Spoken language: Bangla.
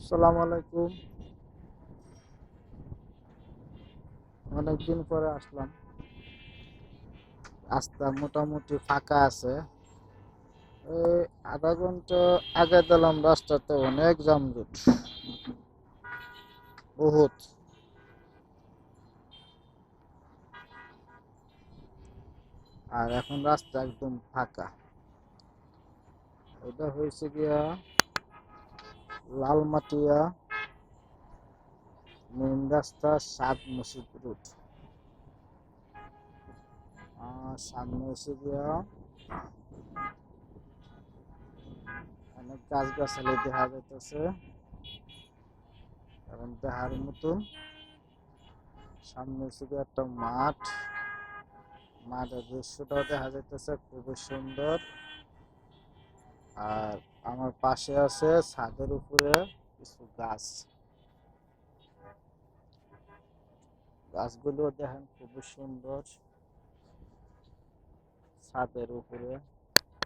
আসসালামু আলাইকুম। অনেকদিন পরে আসলাম। রাস্তা মোটামুটি ফাঁকা আছে। এই আধা ঘন্টা আগে দিলাম, রাস্তাতে অনেক যানজট, বহুত। আর এখন রাস্তা একদম ফাঁকা। এটা হয়েছে গিয়া লালমাটিয়া মেন রাস্তা, সাত মসজিদ রুট। আর সামনে হয়েছে গিয়া অনেক গাছ গাছালি দেখা যাইতেছে, এবং দেখার মতন। সামনে হচ্ছে গিয়ে একটা মাঠ, মাঠের দৃশ্যটাও দেখা যাইতেছে খুবই সুন্দর। আর আমার পাশে আছে ছাদের উপরে কিছু গাছ, গাছগুলো দেখেন খুবই সুন্দর ছাদের উপরে।